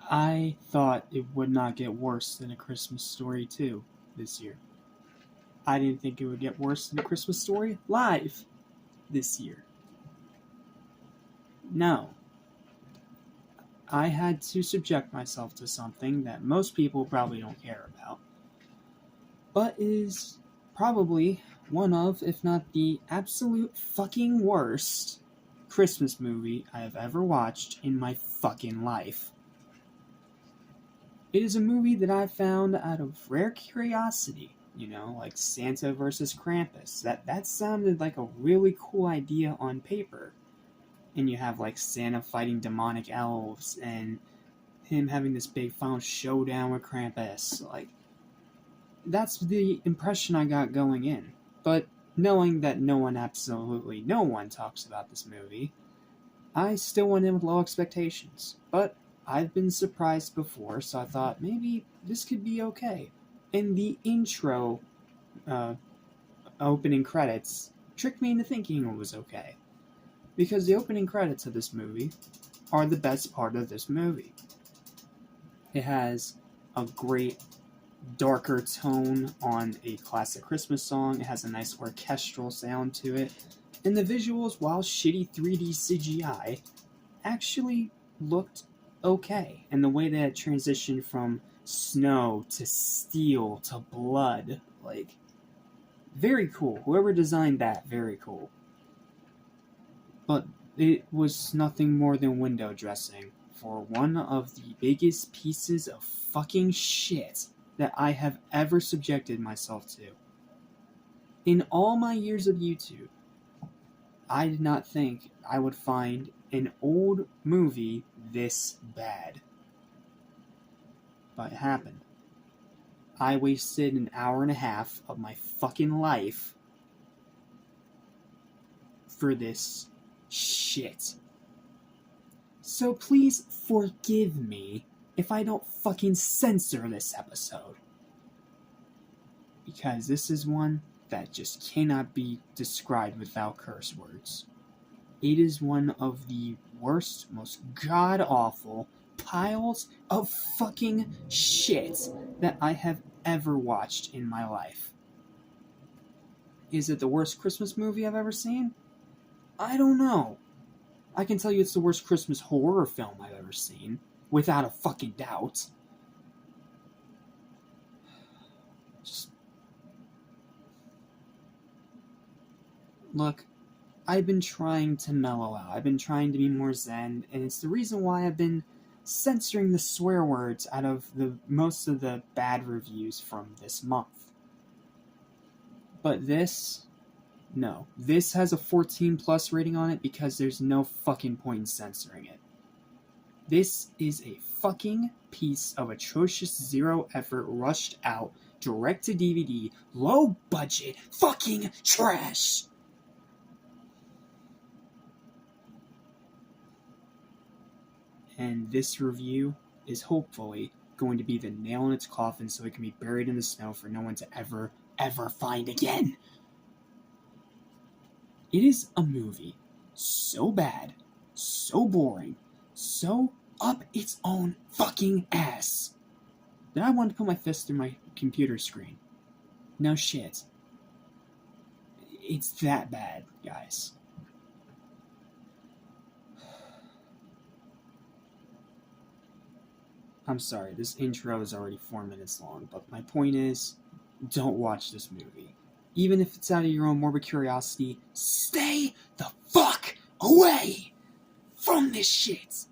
I thought it would not get worse than A Christmas Story 2 this year. I didn't think it would get worse than A Christmas Story Live this year. No. I had to subject myself to something that most people probably don't care about, but is probably one of, if not the absolute fucking worst Christmas movie I have ever watched in my fucking life. It is a movie that I found out of rare curiosity, like Santa versus Krampus. That sounded like a really cool idea on paper. And you have like Santa fighting demonic elves and him having this big final showdown with Krampus. Like, that's the impression I got going in. But knowing that absolutely no one talks about this movie, I still went in with low expectations. But I've been surprised before, so I thought maybe this could be okay. And the intro opening credits tricked me into thinking it was okay. Because the opening credits of this movie are the best part of this movie. It has a great darker tone on a classic Christmas song. It has a nice orchestral sound to it. And the visuals, while shitty 3D CGI, actually looked okay. And the way that it transitioned from snow to steel to blood, like, very cool. Whoever designed that, very cool. But it was nothing more than window dressing for one of the biggest pieces of fucking shit that I have ever subjected myself to. In all my years of YouTube, I did not think I would find an old movie this bad. But it happened. I wasted an hour and a half of my fucking life for this shit. So please forgive me if I don't fucking censor this episode. Because this is one that just cannot be described without curse words. It is one of the worst, most god-awful piles of fucking shit that I have ever watched in my life. Is it the worst Christmas movie I've ever seen? I don't know. I can tell you it's the worst Christmas horror film I've ever seen, without a fucking doubt. Just... Look, I've been trying to mellow out. I've been trying to be more zen, and it's the reason why I've been censoring the swear words out of most of the bad reviews from this month. But this... No. This has a 14 plus rating on it because there's no fucking point in censoring it. This is a fucking piece of atrocious zero effort, rushed out, direct to DVD, low budget, fucking trash! And this review is hopefully going to be the nail in its coffin so it can be buried in the snow for no one to ever, ever find again. It is a movie so bad, so boring, so up its own fucking ass that I wanted to put my fist through my computer screen. No shit. It's that bad, guys. I'm sorry, this intro is already 4 minutes long, but my point is, don't watch this movie. Even if it's out of your own morbid curiosity, stay the fuck away from this shit.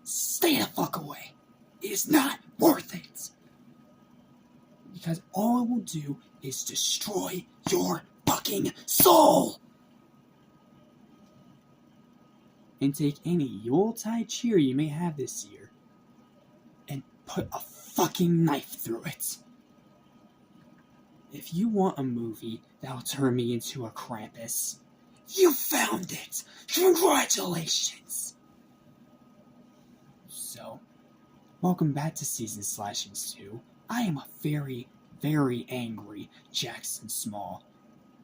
Stay the fuck away. It is not worth it. Because all it will do is destroy your fucking soul. And take any Yuletide cheer you may have this year and put a fucking knife through it. If you want a movie that'll turn me into a Krampus, you found it! Congratulations! So, welcome back to Season Slashings 2. I am a very, very angry Jackson Small,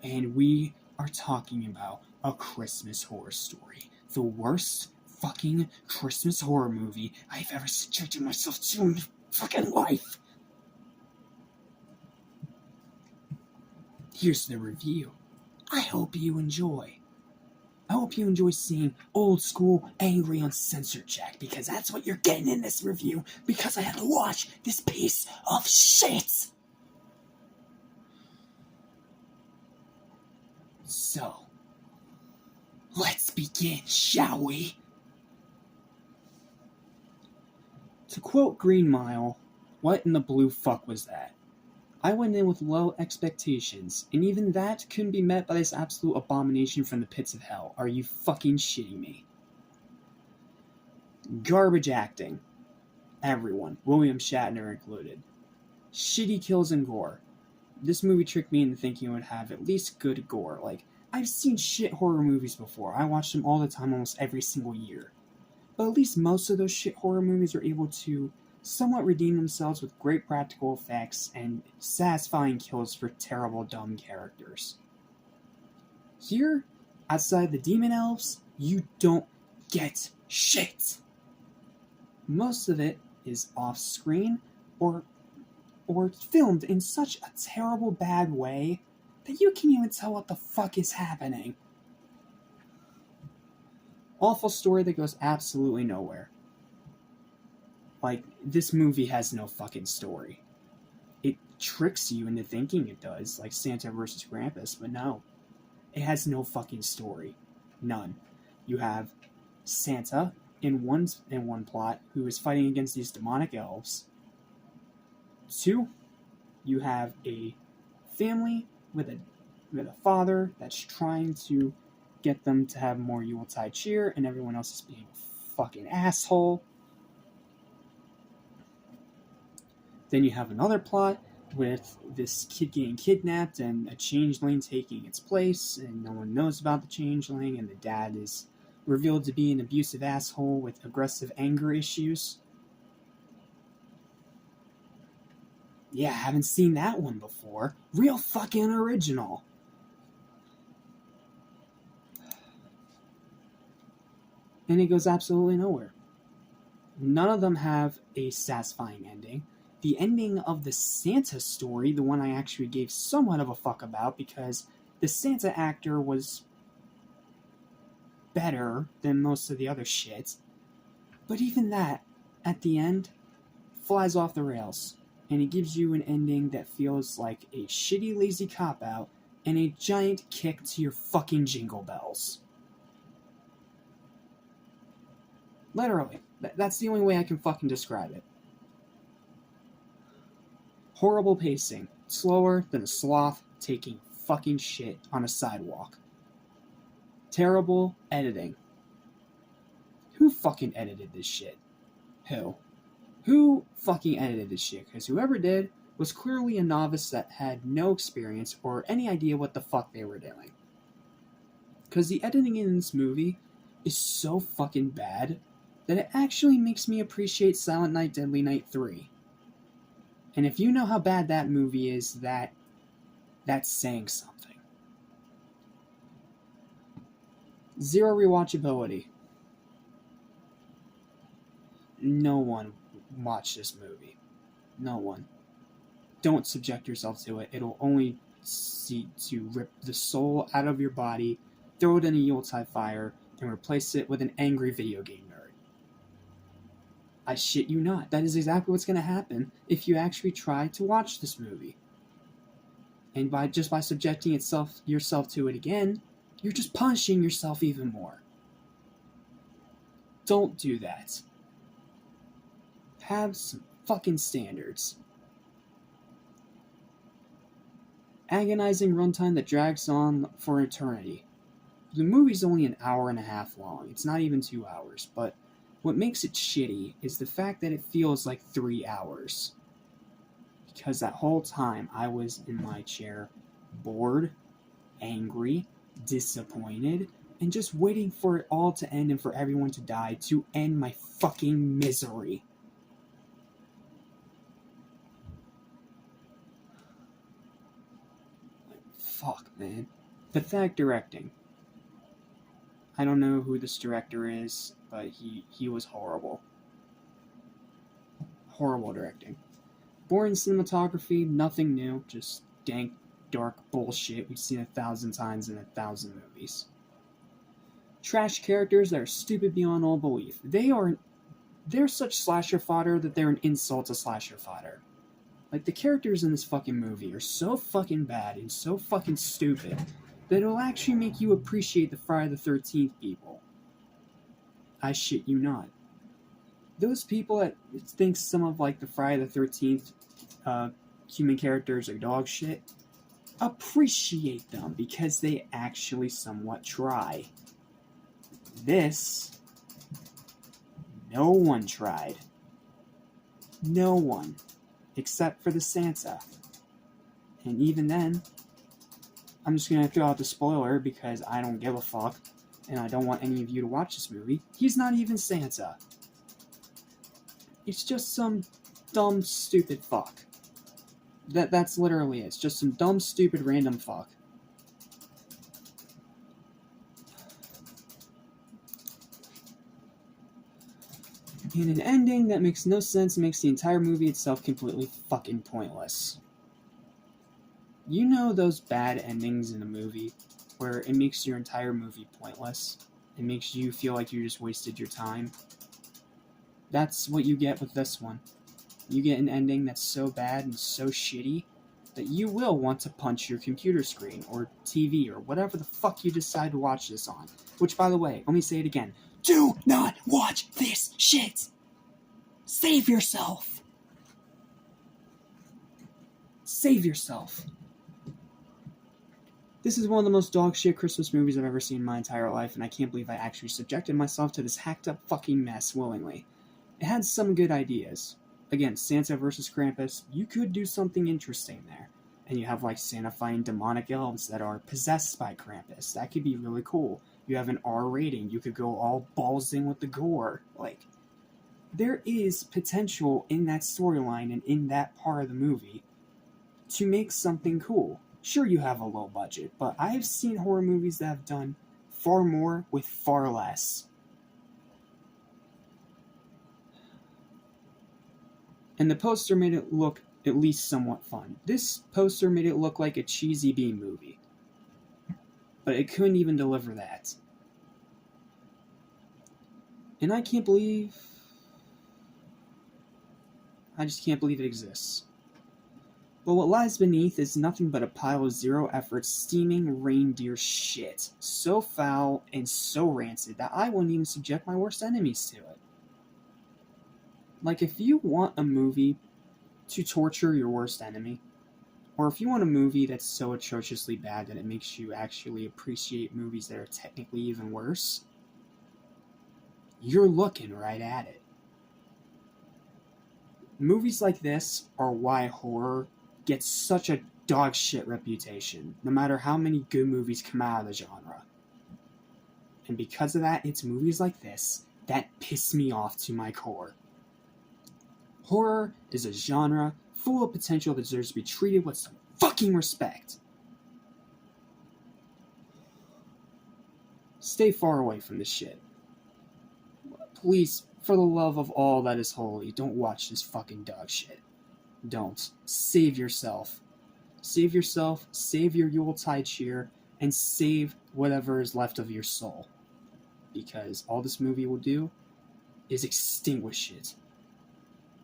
and we are talking about A Christmas Horror Story. The worst fucking Christmas horror movie I've ever subjected myself to in my fucking life. Here's the review. I hope you enjoy. I hope you enjoy seeing old school, angry, uncensored Jack, because that's what you're getting in this review, because I had to watch this piece of shit. So, let's begin, shall we? To quote Green Mile, what in the blue fuck was that? I went in with low expectations, and even that couldn't be met by this absolute abomination from the pits of hell. Are you fucking shitting me? Garbage acting. Everyone, William Shatner included. Shitty kills and gore. This movie tricked me into thinking it would have at least good gore. Like, I've seen shit horror movies before. I watch them all the time, almost every single year. But at least most of those shit horror movies are able to somewhat redeem themselves with great practical effects and satisfying kills for terrible, dumb characters. Here, outside the demon elves, you don't get shit. Most of it is off-screen or filmed in such a terrible, bad way that you can't even tell what the fuck is happening. Awful story that goes absolutely nowhere. Like, this movie has no fucking story. It tricks you into thinking it does, like Santa versus Krampus, but no. It has no fucking story. None. You have Santa in one plot who is fighting against these demonic elves. 2, you have a family with a father that's trying to get them to have more Yuletide cheer, and everyone else is being a fucking asshole. Then you have another plot with this kid getting kidnapped and a changeling taking its place, and no one knows about the changeling, and the dad is revealed to be an abusive asshole with aggressive anger issues. Yeah, I haven't seen that one before. Real fucking original. And it goes absolutely nowhere. None of them have a satisfying ending. The ending of the Santa story, the one I actually gave somewhat of a fuck about, because the Santa actor was better than most of the other shit. But even that, at the end, flies off the rails. And it gives you an ending that feels like a shitty, lazy cop-out and a giant kick to your fucking jingle bells. Literally. That's the only way I can fucking describe it. Horrible pacing. Slower than a sloth taking fucking shit on a sidewalk. Terrible editing. Who fucking edited this shit? Who fucking edited this shit? Because whoever did was clearly a novice that had no experience or any idea what the fuck they were doing. Because the editing in this movie is so fucking bad that it actually makes me appreciate Silent Night, Deadly Night 3. And if you know how bad that movie is, that's saying something. Zero rewatchability. No one watch this movie. No one. Don't subject yourself to it. It'll only seek to rip the soul out of your body, throw it in a Yuletide fire, and replace it with an angry video game nerd. I shit you not. That is exactly what's going to happen if you actually try to watch this movie. And by subjecting yourself to it again, you're just punishing yourself even more. Don't do that. Have some fucking standards. Agonizing runtime that drags on for eternity. The movie's only an hour and a half long. It's not even 2 hours, but what makes it shitty is the fact that it feels like 3 hours. Because that whole time I was in my chair, bored, angry, disappointed, and just waiting for it all to end and for everyone to die to end my fucking misery. Fuck, man. Pathetic directing. I don't know who this director is, but but he was horrible. Horrible directing. Boring cinematography, nothing new, just dank, dark bullshit we've seen 1,000 times in 1,000 movies. Trash characters that are stupid beyond all belief. They're such slasher fodder that they're an insult to slasher fodder. Like, the characters in this fucking movie are so fucking bad and so fucking stupid that it'll actually make you appreciate the Friday the 13th people. I shit you not. Those people that think some of, like, the Friday the 13th human characters are dog shit, appreciate them because they actually somewhat try. This, no one tried. No one. Except for the Santa. And even then, I'm just gonna throw out the spoiler because I don't give a fuck and I don't want any of you to watch this movie. He's not even Santa. It's just some dumb, stupid fuck. That's literally it. It's just some dumb, stupid, random fuck. And an ending that makes no sense and makes the entire movie itself completely fucking pointless. You know those bad endings in a movie where it makes your entire movie pointless? It makes you feel like you just wasted your time? That's what you get with this one. You get an ending that's so bad and so shitty that you will want to punch your computer screen or TV or whatever the fuck you decide to watch this on. Which, by the way, let me say it again. Do not watch this shit! Save yourself! Save yourself. This is one of the most dog shit Christmas movies I've ever seen in my entire life, and I can't believe I actually subjected myself to this hacked up fucking mess willingly. It had some good ideas. Again, Santa versus Krampus, you could do something interesting there. And you have, like, Santa fighting demonic elves that are possessed by Krampus. That could be really cool. You have an R rating. You could go all balls in with the gore. Like, there is potential in that storyline and in that part of the movie to make something cool. Sure, you have a low budget, but I have seen horror movies that have done far more with far less. And the poster made it look at least somewhat fun. This poster made it look like a cheesy B movie. But it couldn't even deliver that. And I just can't believe it exists. But what lies beneath is nothing but a pile of zero-effort, steaming reindeer shit. So foul and so rancid that I wouldn't even subject my worst enemies to it. Like, if you want a movie to torture your worst enemy, or if you want a movie that's so atrociously bad that it makes you actually appreciate movies that are technically even worse, you're looking right at it. Movies like this are why horror gets such a dog shit reputation, no matter how many good movies come out of the genre. And because of that, it's movies like this that piss me off to my core. Horror is a genre full of potential that deserves to be treated with some fucking respect. Stay far away from this shit. Please, for the love of all that is holy, don't watch this fucking dog shit. Don't. Save yourself. Save yourself, save your Yuletide cheer, and save whatever is left of your soul. Because all this movie will do is extinguish it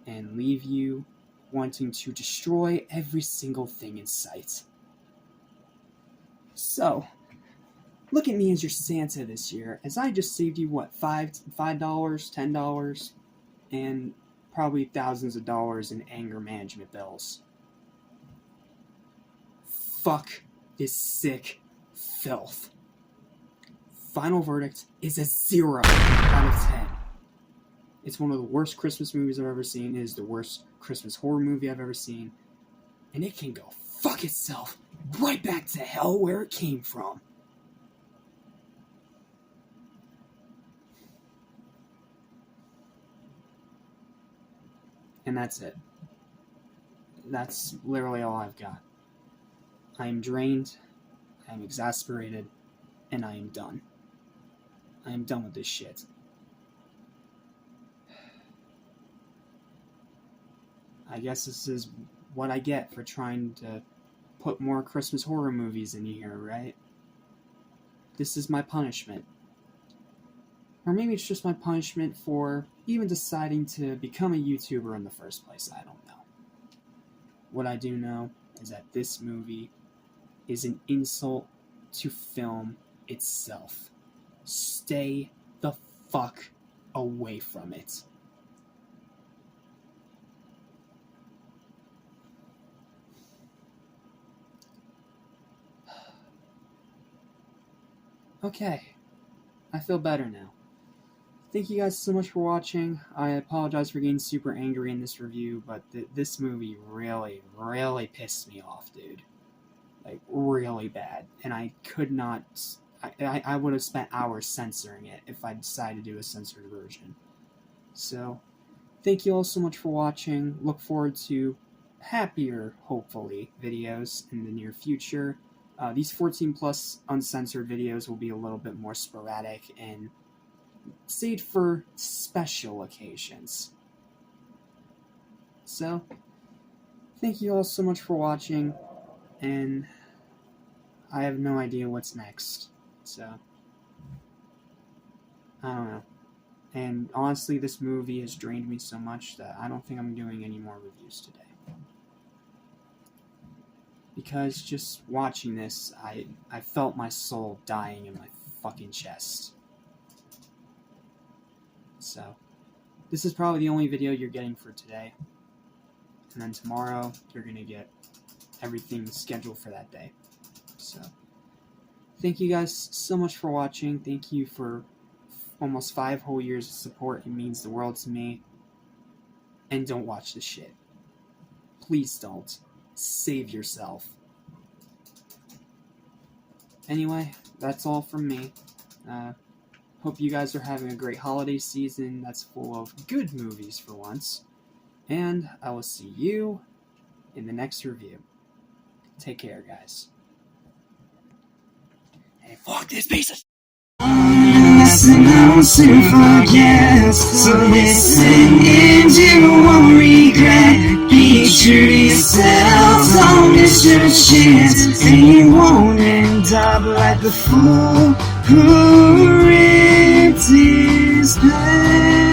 and leave you wanting to destroy every single thing in sight. So, look at me as your Santa this year, as I just saved you, what, $5, $10, and probably thousands of dollars in anger management bills. Fuck this sick filth. Final verdict is a 0 out of 10. It's one of the worst Christmas movies I've ever seen. It is the worst Christmas horror movie I've ever seen. And it can go fuck itself right back to hell where it came from. And that's it. That's literally all I've got. I am drained, I am exasperated, and I am done. I am done with this shit. I guess this is what I get for trying to put more Christmas horror movies in here, right? This is my punishment. Or maybe it's just my punishment for even deciding to become a YouTuber in the first place. I don't know. What I do know is that this movie is an insult to film itself. Stay the fuck away from it. Okay, I feel better now. Thank you guys so much for watching. I apologize for getting super angry in this review, but this movie really, really pissed me off, dude. Like, really bad. And I could not... I would have spent hours censoring it if I decided to do a censored version. So, thank you all so much for watching. Look forward to happier, hopefully, videos in the near future. These 14+ uncensored videos will be a little bit more sporadic and saved for special occasions. So, thank you all so much for watching, and I have no idea what's next, so I don't know. And honestly, this movie has drained me so much that I don't think I'm doing any more reviews today. Because just watching this, I felt my soul dying in my fucking chest. So, this is probably the only video you're getting for today. And then tomorrow, you're going to get everything scheduled for that day. So, thank you guys so much for watching. Thank you for almost 5 whole years of support. It means the world to me. And don't watch this shit. Please don't. Save yourself. Anyway, that's all from me. Hope you guys are having a great holiday season that's full of good movies for once. And I will see you in the next review. Take care, guys. Hey, fuck this piece of Lesson I'll soon forget. So listen and you won't regret. Be true to yourself, don't miss your chance, and you won't end up like the fool who ripped his pants.